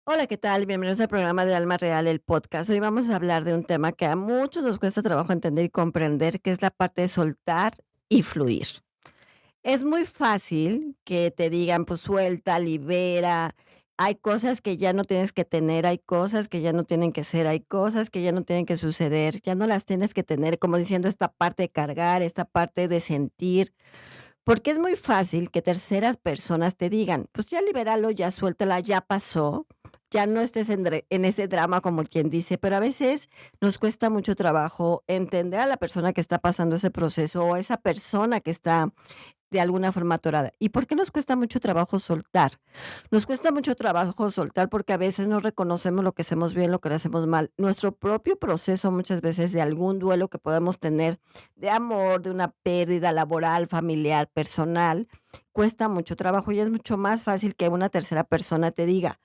Hola, ¿qué tal? Bienvenidos al programa de Alma Real, el podcast. Hoy vamos a hablar de un tema que a muchos nos cuesta trabajo entender y comprender, que es la parte de soltar y fluir. Es muy fácil que te digan, pues suelta, libera. Hay cosas que ya no tienes que tener, hay cosas que ya no tienen que ser, hay cosas que ya no tienen que suceder, ya no las tienes que tener, como diciendo esta parte de cargar, esta parte de sentir. Porque es muy fácil que terceras personas te digan: "Pues ya libéralo, ya suéltala, ya pasó, ya no estés en ese drama", como quien dice, pero a veces nos cuesta mucho trabajo entender a la persona que está pasando ese proceso, o a esa persona que está de alguna forma atorada. ¿Y por qué nos cuesta mucho trabajo soltar? Nos cuesta mucho trabajo soltar porque a veces no reconocemos lo que hacemos bien, lo que lo hacemos mal. Nuestro propio proceso muchas veces de algún duelo que podemos tener de amor, de una pérdida laboral, familiar, personal, cuesta mucho trabajo y es mucho más fácil que una tercera persona te diga: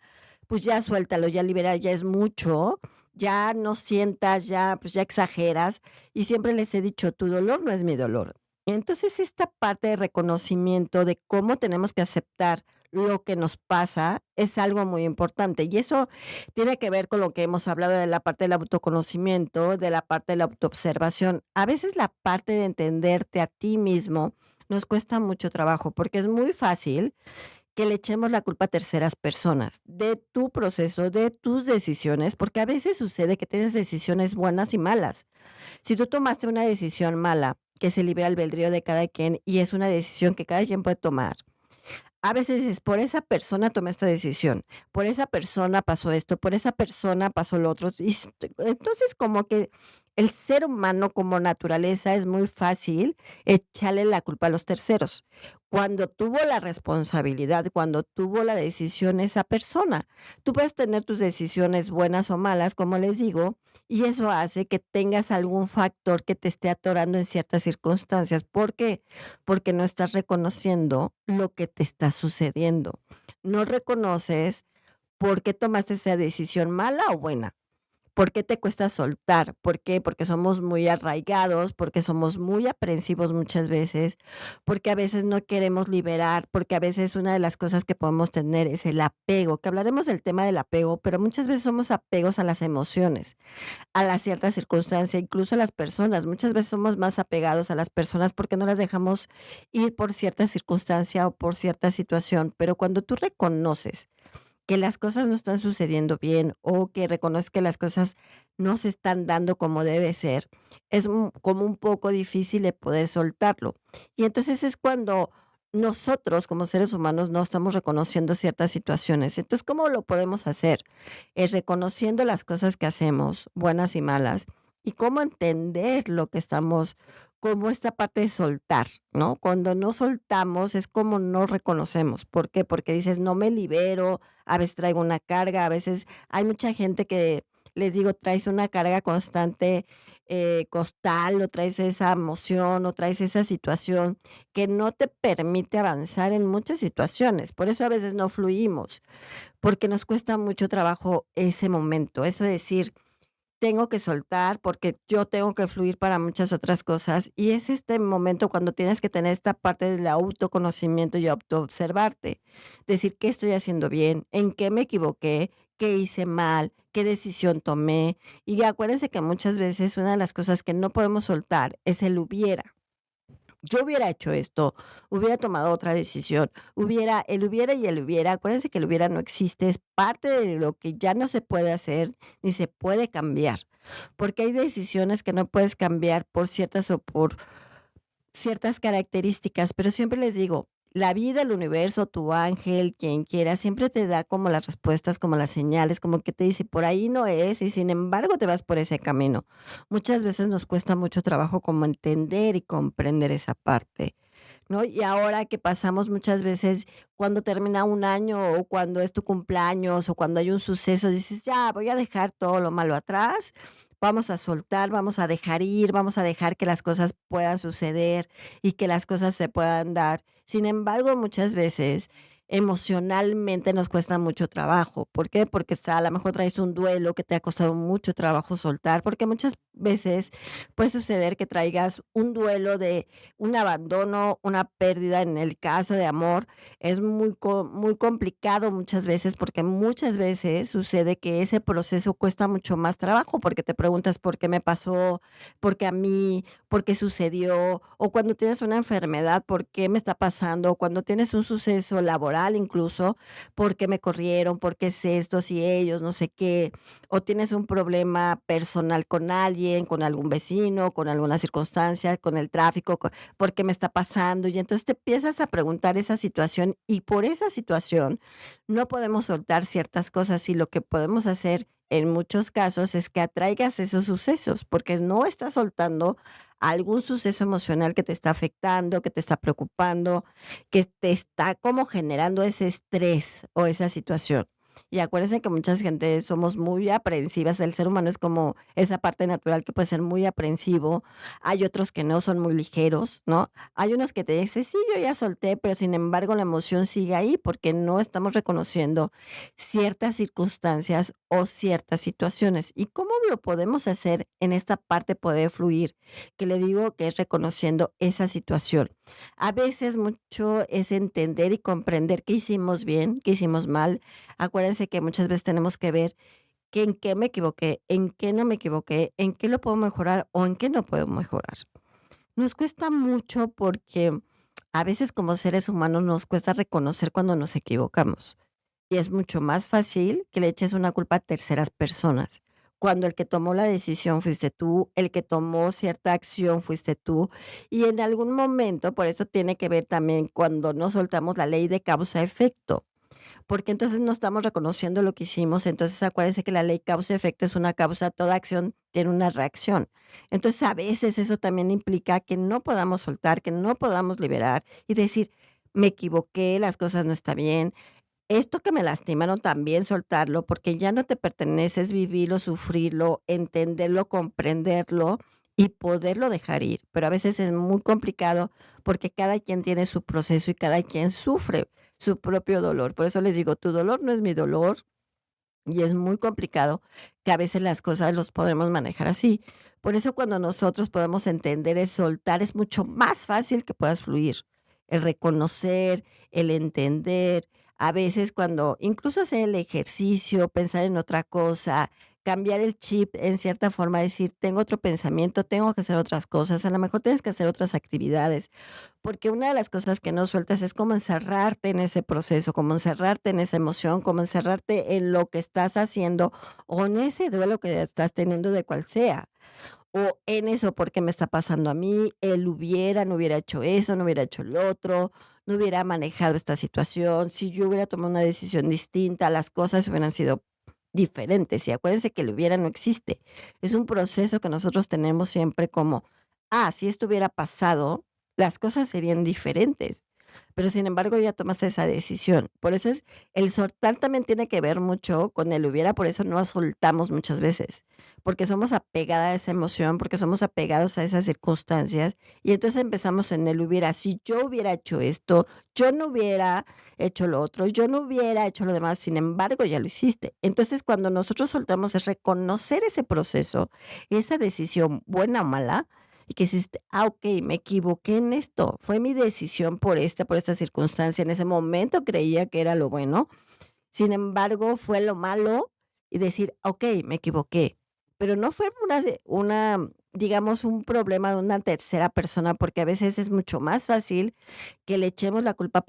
"Pues ya suéltalo, ya libera, ya es mucho, ya no sientas, ya, pues ya exageras". Y siempre les he dicho: "Tu dolor no es mi dolor". Entonces, esta parte de reconocimiento de cómo tenemos que aceptar lo que nos pasa es algo muy importante. Y eso tiene que ver con lo que hemos hablado de la parte del autoconocimiento, de la parte de la autoobservación. A veces la parte de entenderte a ti mismo nos cuesta mucho trabajo, porque es muy fácil que le echemos la culpa a terceras personas de tu proceso, de tus decisiones, porque a veces sucede que tienes decisiones buenas y malas. Si tú tomaste una decisión mala, que se libre albedrío de cada quien y es una decisión que cada quien puede tomar, a veces es por esa persona tomé esta decisión, por esa persona pasó esto, por esa persona pasó lo otro. Entonces, como que el ser humano como naturaleza es muy fácil echarle la culpa a los terceros. Cuando tuvo la responsabilidad, cuando tuvo la decisión esa persona. Tú puedes tener tus decisiones buenas o malas, como les digo, y eso hace que tengas algún factor que te esté atorando en ciertas circunstancias. ¿Por qué? Porque no estás reconociendo lo que te está sucediendo. No reconoces por qué tomaste esa decisión, mala o buena. ¿Por qué te cuesta soltar? ¿Por qué? Porque somos muy arraigados, porque somos muy aprensivos muchas veces, porque a veces no queremos liberar, porque a veces una de las cosas que podemos tener es el apego, que hablaremos del tema del apego, pero muchas veces somos apegos a las emociones, a la cierta circunstancia, incluso a las personas. Muchas veces somos más apegados a las personas porque no las dejamos ir por cierta circunstancia o por cierta situación, pero cuando tú reconoces que las cosas no están sucediendo bien o que reconoces que las cosas no se están dando como debe ser, es como un poco difícil de poder soltarlo. Y entonces es cuando nosotros como seres humanos no estamos reconociendo ciertas situaciones. Entonces, ¿cómo lo podemos hacer? Es reconociendo las cosas que hacemos, buenas y malas, y cómo entender lo que estamos, como esta parte de soltar, ¿no? Cuando no soltamos es como no reconocemos. ¿Por qué? Porque dices, no me libero, a veces traigo una carga, a veces hay mucha gente que les digo, traes una carga constante, costal, o traes esa emoción, o traes esa situación que no te permite avanzar en muchas situaciones. Por eso a veces no fluimos, porque nos cuesta mucho trabajo ese momento, eso de decir, tengo que soltar porque yo tengo que fluir para muchas otras cosas, y es este momento cuando tienes que tener esta parte del autoconocimiento y autoobservarte, decir: "¿Qué estoy haciendo bien? ¿En qué me equivoqué? ¿Qué hice mal? ¿Qué decisión tomé?". Y acuérdense que muchas veces una de las cosas que no podemos soltar es el hubiera. Yo hubiera hecho esto, hubiera tomado otra decisión, hubiera y el hubiera, acuérdense que el hubiera no existe, es parte de lo que ya no se puede hacer ni se puede cambiar, porque hay decisiones que no puedes cambiar por ciertas o por ciertas características, pero siempre les digo, la vida, el universo, tu ángel, quien quiera, siempre te da como las respuestas, como las señales, como que te dice, por ahí no es, y sin embargo te vas por ese camino. Muchas veces nos cuesta mucho trabajo como entender y comprender esa parte, ¿no? Y ahora que pasamos muchas veces cuando termina un año o cuando es tu cumpleaños o cuando hay un suceso, dices, ya, voy a dejar todo lo malo atrás, vamos a soltar, vamos a dejar ir, vamos a dejar que las cosas puedan suceder y que las cosas se puedan dar. Sin embargo, muchas veces emocionalmente nos cuesta mucho trabajo. ¿Por qué? Porque está, a lo mejor traes un duelo que te ha costado mucho trabajo soltar, porque muchas veces puede suceder que traigas un duelo de un abandono, una pérdida en el caso de amor. Es muy complicado muchas veces, porque muchas veces sucede que ese proceso cuesta mucho más trabajo, porque te preguntas: "¿Por qué me pasó? ¿Por qué a mí? ¿Por qué sucedió?". O cuando tienes una enfermedad, ¿por qué me está pasando? O cuando tienes un suceso laboral incluso, ¿por qué me corrieron? ¿Por qué es estos y ellos? No sé qué. O tienes un problema personal con alguien, con algún vecino, con alguna circunstancia, con el tráfico, ¿por qué me está pasando? Y entonces te empiezas a preguntar esa situación y por esa situación no podemos soltar ciertas cosas y lo que podemos hacer en muchos casos es que atraigas esos sucesos, porque no estás soltando algún suceso emocional que te está afectando, que te está preocupando, que te está como generando ese estrés o esa situación. Y acuérdense que mucha gente somos muy aprensivas, el ser humano es como esa parte natural que puede ser muy aprensivo, hay otros que no son muy ligeros, ¿no? Hay unos que te dicen: "Sí, yo ya solté", pero sin embargo la emoción sigue ahí porque no estamos reconociendo ciertas circunstancias o ciertas situaciones. ¿Y cómo lo podemos hacer en esta parte poder fluir? Que le digo que es reconociendo esa situación. A veces mucho es entender y comprender qué hicimos bien, qué hicimos mal. Acuérdense que muchas veces tenemos que ver que en qué me equivoqué, en qué no me equivoqué, en qué lo puedo mejorar o en qué no puedo mejorar. Nos cuesta mucho porque a veces como seres humanos nos cuesta reconocer cuando nos equivocamos. Y es mucho más fácil que le eches una culpa a terceras personas, cuando el que tomó la decisión fuiste tú, el que tomó cierta acción fuiste tú, y en algún momento, por eso tiene que ver también cuando no soltamos la ley de causa-efecto, porque entonces no estamos reconociendo lo que hicimos, entonces acuérdense que la ley causa-efecto es una causa, toda acción tiene una reacción. Entonces, a veces eso también implica que no podamos soltar, que no podamos liberar y decir: "Me equivoqué, las cosas no está bien, esto que me lastimaron también soltarlo, porque ya no te pertenece, es vivirlo, sufrirlo, entenderlo, comprenderlo y poderlo dejar ir. Pero a veces es muy complicado porque cada quien tiene su proceso y cada quien sufre su propio dolor. Por eso les digo, tu dolor no es mi dolor y es muy complicado que a veces las cosas los podemos manejar así. Por eso cuando nosotros podemos entender es soltar, es mucho más fácil que puedas fluir. El reconocer, el entender, a veces cuando incluso hacer el ejercicio, pensar en otra cosa, cambiar el chip en cierta forma, decir, tengo otro pensamiento, tengo que hacer otras cosas, a lo mejor tienes que hacer otras actividades, porque una de las cosas que no sueltas es como encerrarte en ese proceso, como encerrarte en esa emoción, como encerrarte en lo que estás haciendo o en ese duelo que estás teniendo de cual sea. O en eso, ¿por qué me está pasando a mí? Él hubiera, no hubiera hecho eso, no hubiera hecho lo otro, no hubiera manejado esta situación. Si yo hubiera tomado una decisión distinta, las cosas hubieran sido diferentes. Y acuérdense que el hubiera no existe. Es un proceso que nosotros tenemos siempre como, si esto hubiera pasado, las cosas serían diferentes. Pero sin embargo, ya tomaste esa decisión. Por eso es el soltar también tiene que ver mucho con el hubiera, por eso no soltamos muchas veces, porque somos apegadas a esa emoción, porque somos apegados a esas circunstancias, y entonces empezamos en el hubiera. Si yo hubiera hecho esto, yo no hubiera hecho lo otro, yo no hubiera hecho lo demás, sin embargo, ya lo hiciste. Entonces, cuando nosotros soltamos es reconocer ese proceso, esa decisión, buena o mala, y que hiciste, okey, me equivoqué en esto, fue mi decisión por esta circunstancia, en ese momento creía que era lo bueno, sin embargo, fue lo malo, y decir: "Okey, me equivoqué", pero no fue digamos, un problema de una tercera persona, porque a veces es mucho más fácil que le echemos la culpa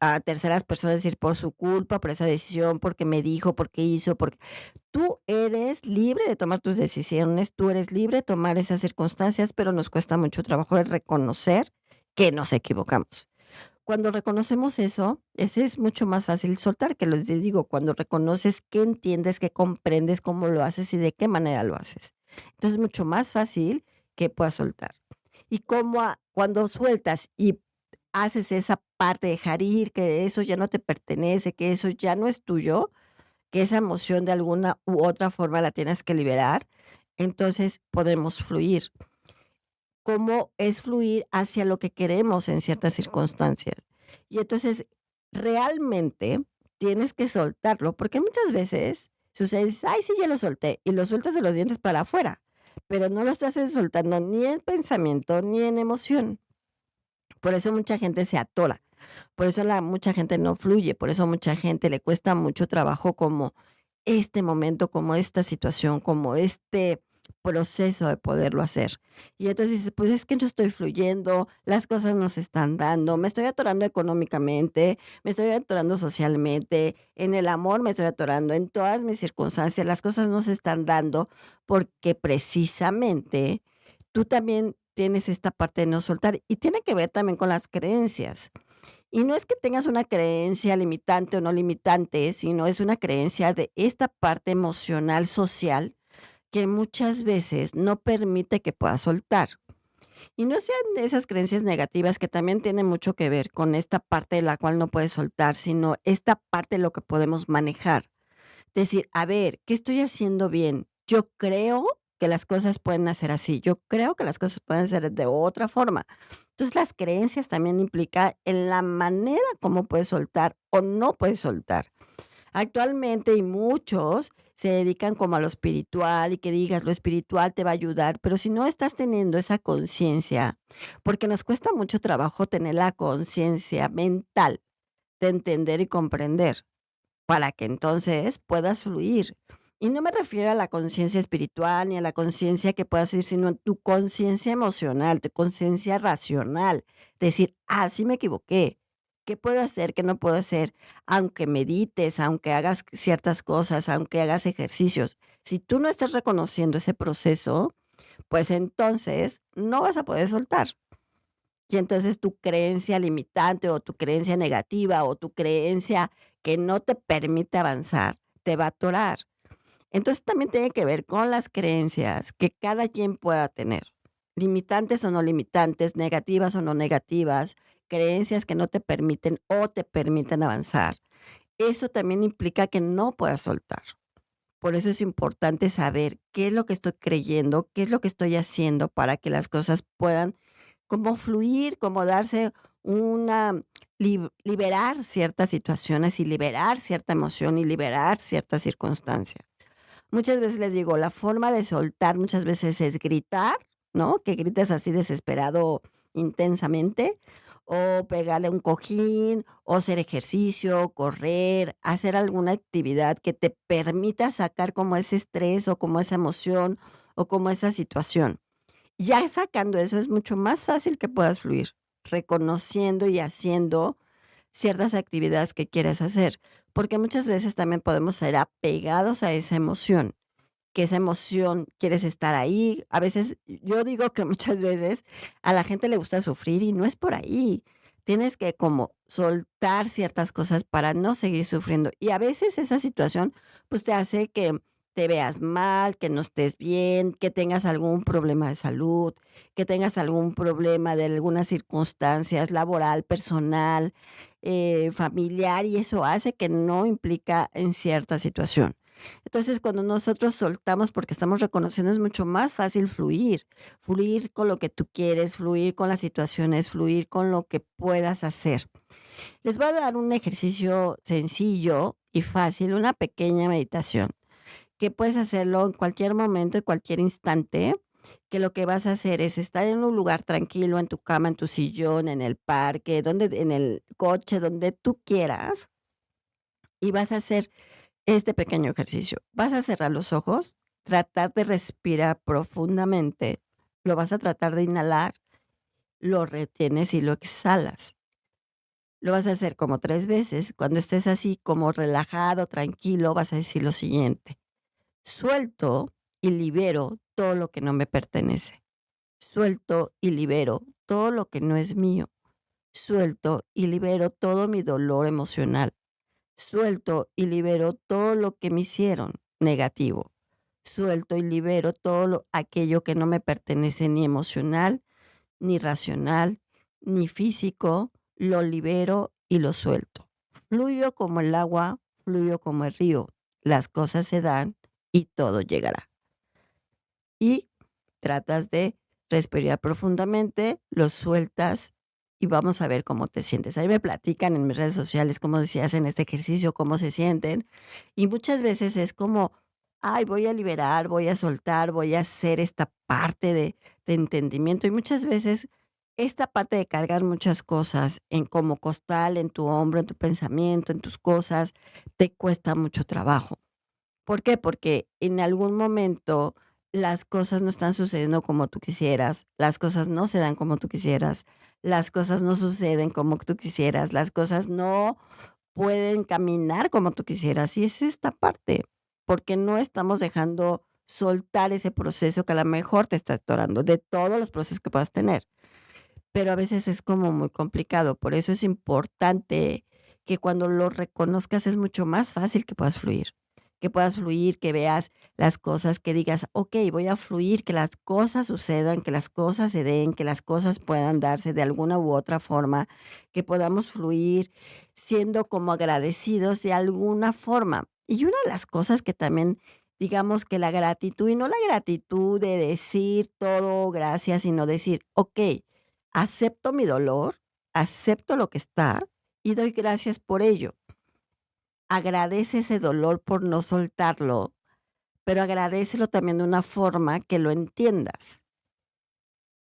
a terceras personas, decir, por su culpa, por esa decisión, porque me dijo, porque hizo, porque tú eres libre de tomar tus decisiones, tú eres libre de tomar esas circunstancias, pero nos cuesta mucho trabajo el reconocer que nos equivocamos. Cuando reconocemos eso, ese es mucho más fácil soltar, que les digo, cuando reconoces qué entiendes, qué comprendes, cómo lo haces y de qué manera lo haces. Entonces, es mucho más fácil que puedas soltar. Y cuando sueltas y haces esa parte, dejar ir, que eso ya no te pertenece, que eso ya no es tuyo, que esa emoción de alguna u otra forma la tienes que liberar, entonces podemos fluir. ¿Cómo es fluir hacia lo que queremos en ciertas circunstancias? Y entonces, realmente tienes que soltarlo, porque muchas veces sucede, dices: "Ay, sí, ya lo solté", y lo sueltas de los dientes para afuera, pero no lo estás soltando ni en pensamiento ni en emoción. Por eso mucha gente se atora, por eso la mucha gente no fluye, por eso mucha gente le cuesta mucho trabajo como este momento, como esta situación, como este proceso de poderlo hacer. Y entonces dices: "Pues es que no estoy fluyendo, las cosas no se están dando, me estoy atorando económicamente, me estoy atorando socialmente, en el amor me estoy atorando, en todas mis circunstancias, las cosas no se están dando", porque precisamente tú también tienes esta parte de no soltar, y tiene que ver también con las creencias. Y no es que tengas una creencia limitante o no limitante, sino es una creencia de esta parte emocional, social, que muchas veces no permite que puedas soltar. Y no sean esas creencias negativas que también tienen mucho que ver con esta parte de la cual no puedes soltar, sino esta parte de lo que podemos manejar. Decir, a ver, ¿qué estoy haciendo bien? Yo creo que las cosas pueden hacer así, yo creo que las cosas pueden ser de otra forma. Entonces, las creencias también implica en la manera como puedes soltar o no puedes soltar. Actualmente, y muchos se dedican como a lo espiritual y que digas, lo espiritual te va a ayudar, pero si no estás teniendo esa conciencia, porque nos cuesta mucho trabajo tener la conciencia mental de entender y comprender para que entonces puedas fluir. Y no me refiero a la conciencia espiritual ni a la conciencia que puedas ir, sino en tu conciencia emocional, tu conciencia racional. Decir, ah, sí me equivoqué. ¿Qué puedo hacer? ¿Qué no puedo hacer? Aunque medites, aunque hagas ciertas cosas, aunque hagas ejercicios. Si tú no estás reconociendo ese proceso, pues entonces no vas a poder soltar. Y entonces tu creencia limitante o tu creencia negativa o tu creencia que no te permite avanzar, te va a atorar. Entonces también tiene que ver con las creencias que cada quien pueda tener, limitantes o no limitantes, negativas o no negativas, creencias que no te permiten o te permiten avanzar. Eso también implica que no puedas soltar. Por eso es importante saber qué es lo que estoy creyendo, qué es lo que estoy haciendo para que las cosas puedan como fluir, como darse una liberar ciertas situaciones y liberar cierta emoción y liberar cierta circunstancia. Muchas veces les digo, la forma de soltar muchas veces es gritar, ¿no? Que grites así desesperado intensamente, o pegarle un cojín, o hacer ejercicio, correr, hacer alguna actividad que te permita sacar como ese estrés, o como esa emoción, o como esa situación. Ya sacando eso es mucho más fácil que puedas fluir, reconociendo y haciendo ciertas actividades que quieres hacer, porque muchas veces también podemos ser apegados a esa emoción, que esa emoción quieres estar ahí. A veces, yo digo que muchas veces a la gente le gusta sufrir y no es por ahí. Tienes que como soltar ciertas cosas para no seguir sufriendo. Y a veces esa situación, pues, te hace que te veas mal, que no estés bien, que tengas algún problema de salud, que tengas algún problema de algunas circunstancias laboral, personal, familiar, y eso hace que no implica en cierta situación. Entonces, cuando nosotros soltamos, porque estamos reconociendo, es mucho más fácil fluir, fluir con lo que tú quieres, fluir con las situaciones, fluir con lo que puedas hacer. Les voy a dar un ejercicio sencillo y fácil, una pequeña meditación, que puedes hacerlo en cualquier momento, en cualquier instante, que lo que vas a hacer es estar en un lugar tranquilo, en tu cama, en tu sillón, en el parque, donde, en el coche, donde tú quieras, y vas a hacer este pequeño ejercicio. Vas a cerrar los ojos, tratar de respirar profundamente, lo vas a tratar de inhalar, lo retienes y lo exhalas. Lo vas a hacer como 3 veces. Cuando estés así como relajado, tranquilo, vas a decir lo siguiente: suelto y libero todo lo que no me pertenece. Suelto y libero todo lo que no es mío. Suelto y libero todo mi dolor emocional. Suelto y libero todo lo que me hicieron negativo. Suelto y libero todo aquello que no me pertenece ni emocional, ni racional, ni físico. Lo libero y lo suelto. Fluyo como el agua, fluyo como el río. Las cosas se dan y todo llegará. Y tratas de respirar profundamente, lo sueltas y vamos a ver cómo te sientes. Ahí me platican en mis redes sociales cómo si hacen este ejercicio, cómo se sienten. Y muchas veces es como, ay, voy a liberar, voy a soltar, voy a hacer esta parte de entendimiento. Y muchas veces esta parte de cargar muchas cosas en como costal, en tu hombro, en tu pensamiento, en tus cosas, te cuesta mucho trabajo. ¿Por qué? Porque en algún momento las cosas no están sucediendo como tú quisieras, las cosas no se dan como tú quisieras, las cosas no suceden como tú quisieras, las cosas no pueden caminar como tú quisieras. Y es esta parte, porque no estamos dejando soltar ese proceso que a lo mejor te está atorando, de todos los procesos que puedas tener. Pero a veces es como muy complicado. Por eso es importante que cuando lo reconozcas es mucho más fácil que puedas fluir, que veas las cosas, que digas, ok, voy a fluir, que las cosas sucedan, que las cosas se den, que las cosas puedan darse de alguna u otra forma, que podamos fluir siendo como agradecidos de alguna forma. Y una de las cosas que también, digamos que la gratitud, y no la gratitud de decir todo gracias, sino decir, ok, acepto mi dolor, acepto lo que está y doy gracias por ello. Agradece ese dolor por no soltarlo, pero agradécelo también de una forma que lo entiendas.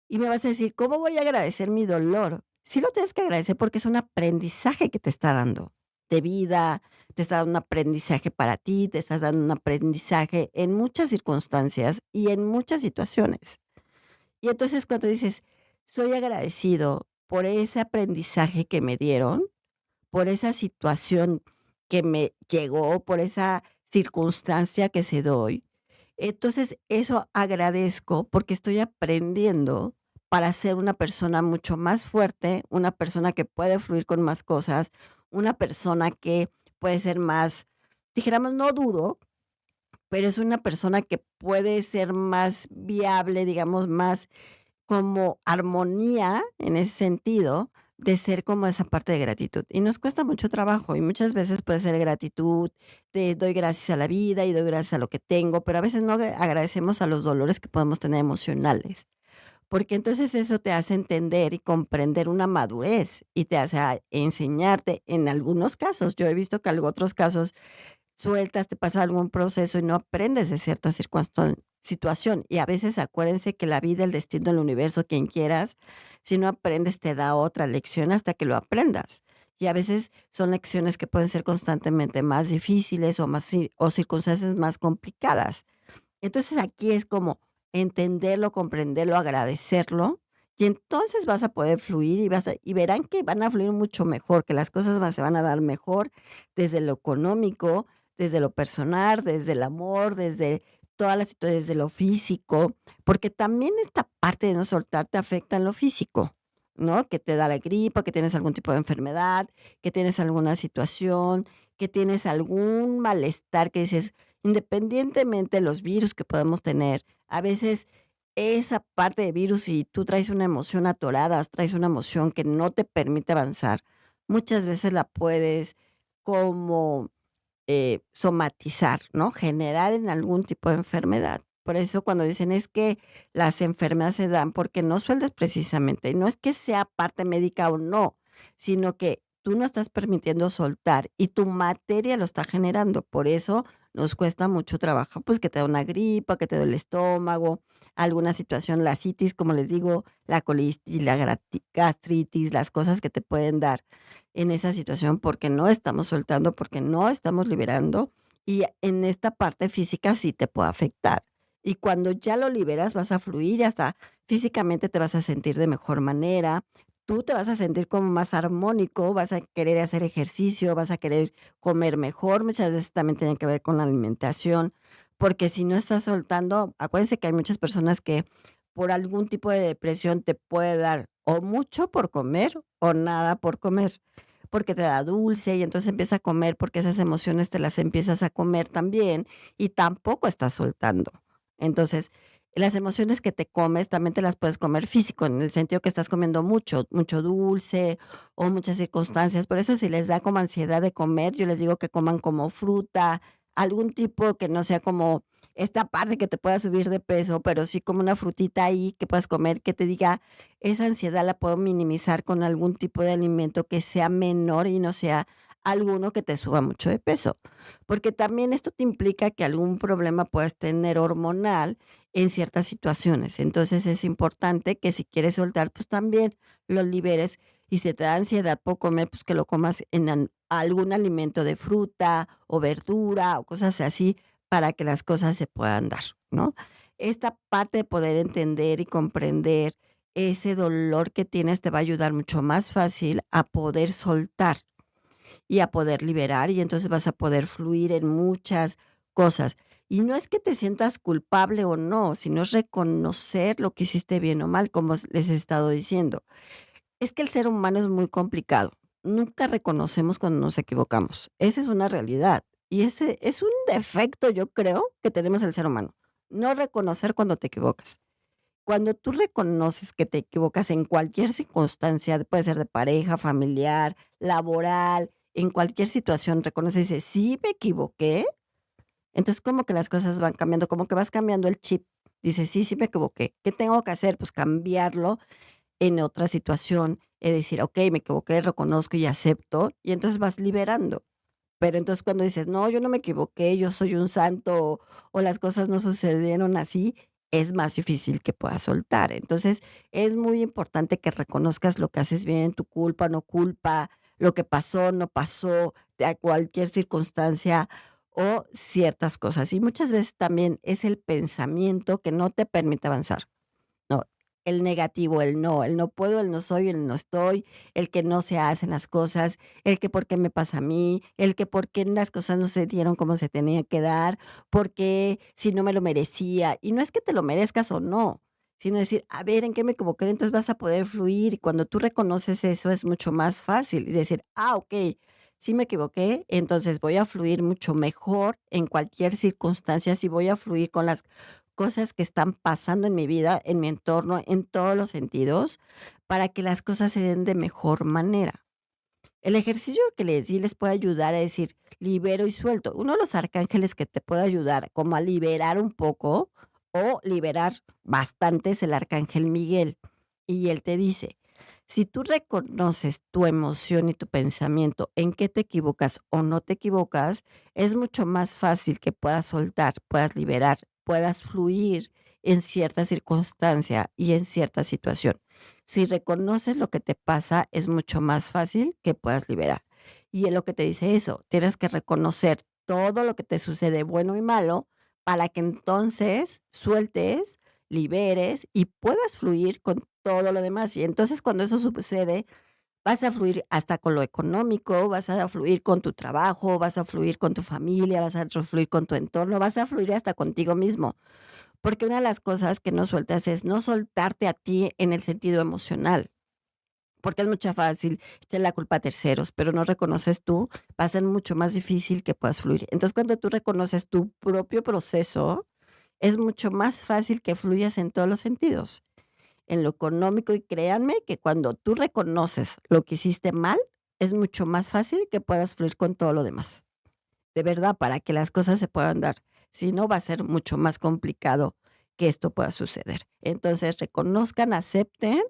Y me vas a decir, ¿cómo voy a agradecer mi dolor? Sí lo tienes que agradecer porque es un aprendizaje que te está dando de vida, te está dando un aprendizaje para ti, te estás dando un aprendizaje en muchas circunstancias y en muchas situaciones. Y entonces cuando dices, soy agradecido por ese aprendizaje que me dieron, por esa situación que me llegó, por esa circunstancia que se doy. Entonces, eso agradezco porque estoy aprendiendo para ser una persona mucho más fuerte, una persona que puede fluir con más cosas, una persona que puede ser más, dijéramos, no duro, pero es una persona que puede ser más viable, digamos, más como armonía en ese sentido de ser como esa parte de gratitud. Y nos cuesta mucho trabajo y muchas veces puede ser gratitud, de doy gracias a la vida y doy gracias a lo que tengo, pero a veces no agradecemos a los dolores que podemos tener emocionales, porque entonces eso te hace entender y comprender una madurez y te hace enseñarte en algunos casos. Yo he visto que en otros casos sueltas, te pasa algún proceso y no aprendes de cierta situación. Y a veces acuérdense que la vida, el destino, el universo, quien quieras, si no aprendes te da otra lección hasta que lo aprendas. Y a veces son lecciones que pueden ser constantemente más difíciles o más o circunstancias más complicadas. Entonces aquí es como entenderlo, comprenderlo, agradecerlo, y entonces vas a poder fluir y verán que van a fluir mucho mejor, que las cosas se van a dar mejor desde lo económico, desde lo personal, desde el amor, desde todas las situaciones, desde lo físico, porque también esta parte de no soltar te afecta en lo físico, ¿no? Que te da la gripa, que tienes algún tipo de enfermedad, que tienes alguna situación, que tienes algún malestar que dices, independientemente de los virus que podemos tener, a veces esa parte de virus, si tú traes una emoción atorada, traes una emoción que no te permite avanzar, muchas veces la puedes como somatizar, ¿no? Generar en algún tipo de enfermedad. Por eso cuando dicen es que las enfermedades se dan porque no sueltas precisamente, no es que sea parte médica o no, sino que tú no estás permitiendo soltar y tu materia lo está generando. Por eso nos cuesta mucho trabajo, pues que te da una gripa, que te da el estómago, alguna situación, la citis, como les digo, la colitis, la gastritis, las cosas que te pueden dar en esa situación porque no estamos soltando, porque no estamos liberando y en esta parte física sí te puede afectar. Y cuando ya lo liberas vas a fluir y hasta físicamente te vas a sentir de mejor manera, tú te vas a sentir como más armónico, vas a querer hacer ejercicio, vas a querer comer mejor, muchas veces también tiene que ver con la alimentación, porque si no estás soltando, acuérdense que hay muchas personas que por algún tipo de depresión te puede dar o mucho por comer o nada por comer porque te da dulce y entonces empieza a comer porque esas emociones te las empiezas a comer también y tampoco estás soltando. Entonces, las emociones que te comes también te las puedes comer físico, en el sentido que estás comiendo mucho, mucho dulce o muchas circunstancias. Por eso si les da como ansiedad de comer, yo les digo que coman como fruta, algún tipo que no sea como esta parte que te pueda subir de peso, pero sí como una frutita ahí que puedas comer, que te diga, esa ansiedad la puedo minimizar con algún tipo de alimento que sea menor y no sea alguno que te suba mucho de peso. Porque también esto te implica que algún problema puedas tener hormonal en ciertas situaciones. Entonces es importante que si quieres soltar, pues también lo liberes y si te da ansiedad por comer, pues que lo comas en algún alimento de fruta o verdura o cosas así para que las cosas se puedan dar, ¿no? Esta parte de poder entender y comprender ese dolor que tienes te va a ayudar mucho más fácil a poder soltar y a poder liberar, y entonces vas a poder fluir en muchas cosas. Y no es que te sientas culpable o no, sino es reconocer lo que hiciste bien o mal, como les he estado diciendo. Es que el ser humano es muy complicado. Nunca reconocemos cuando nos equivocamos. Esa es una realidad. Y ese es un defecto, yo creo, que tenemos el ser humano. No reconocer cuando te equivocas. Cuando tú reconoces que te equivocas en cualquier circunstancia, puede ser de pareja, familiar, laboral, en cualquier situación, reconoces y dices: "Sí, me equivoqué", entonces como que las cosas van cambiando, como que vas cambiando el chip. Dices: "Sí, sí me equivoqué, ¿qué tengo que hacer?". Pues cambiarlo en otra situación, decir: "Okey, me equivoqué, reconozco y acepto", y entonces vas liberando. Pero entonces cuando dices: "No, yo no me equivoqué, yo soy un santo", o las cosas no sucedieron así, es más difícil que puedas soltar. Entonces, es muy importante que reconozcas lo que haces bien, tu culpa, no culpa, lo que pasó, no pasó, de cualquier circunstancia o ciertas cosas. Y muchas veces también es el pensamiento que no te permite avanzar. No, el negativo, el no puedo, el no soy, el no estoy, el que no se hacen las cosas, el que por qué me pasa a mí, el que por qué las cosas no se dieron como se tenía que dar, porque si no me lo merecía. Y no es que te lo merezcas o no, sino decir, a ver, ¿en qué me equivoqué? Entonces vas a poder fluir y cuando tú reconoces eso es mucho más fácil y decir, ah, ok, sí me equivoqué, entonces voy a fluir mucho mejor en cualquier circunstancia, si voy a fluir con las cosas que están pasando en mi vida, en mi entorno, en todos los sentidos, para que las cosas se den de mejor manera. El ejercicio que les di les puede ayudar a decir, libero y suelto. Uno de los arcángeles que te puede ayudar como a liberar un poco o liberar bastante es el arcángel Miguel. Y él te dice, si tú reconoces tu emoción y tu pensamiento, en qué te equivocas o no te equivocas, es mucho más fácil que puedas soltar, puedas liberar, puedas fluir en cierta circunstancia y en cierta situación. Si reconoces lo que te pasa, es mucho más fácil que puedas liberar. Y es lo que te dice eso, tienes que reconocer todo lo que te sucede, bueno y malo, para que entonces sueltes, liberes y puedas fluir con todo lo demás. Y entonces cuando eso sucede, vas a fluir hasta con lo económico, vas a fluir con tu trabajo, vas a fluir con tu familia, vas a fluir con tu entorno, vas a fluir hasta contigo mismo. Porque una de las cosas que no sueltas es no soltarte a ti en el sentido emocional, porque es mucho fácil echar la culpa a terceros, pero no reconoces tú, va a ser mucho más difícil que puedas fluir. Entonces, cuando tú reconoces tu propio proceso, es mucho más fácil que fluyas en todos los sentidos, en lo económico, y créanme que cuando tú reconoces lo que hiciste mal, es mucho más fácil que puedas fluir con todo lo demás. De verdad, para que las cosas se puedan dar. Si no, va a ser mucho más complicado que esto pueda suceder. Entonces, reconozcan, acepten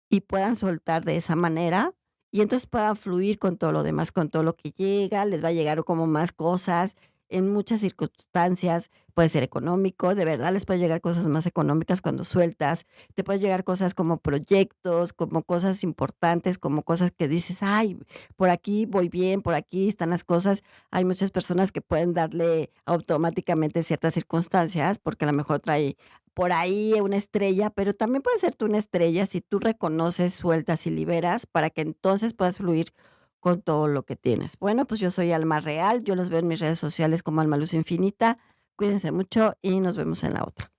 y puedan soltar de esa manera, y entonces puedan fluir con todo lo demás, con todo lo que llega, les va a llegar como más cosas en muchas circunstancias, puede ser económico, de verdad les puede llegar cosas más económicas cuando sueltas, te puede llegar cosas como proyectos, como cosas importantes, como cosas que dices: "Ay, por aquí voy bien, por aquí están las cosas". Hay muchas personas que pueden darle automáticamente ciertas circunstancias, porque a lo mejor trae por ahí una estrella, pero también puede ser tú una estrella si tú reconoces, sueltas y liberas para que entonces puedas fluir con todo lo que tienes. Bueno, pues yo soy Alma Real, yo los veo en mis redes sociales como Alma Luz Infinita. Cuídense mucho y nos vemos en la otra.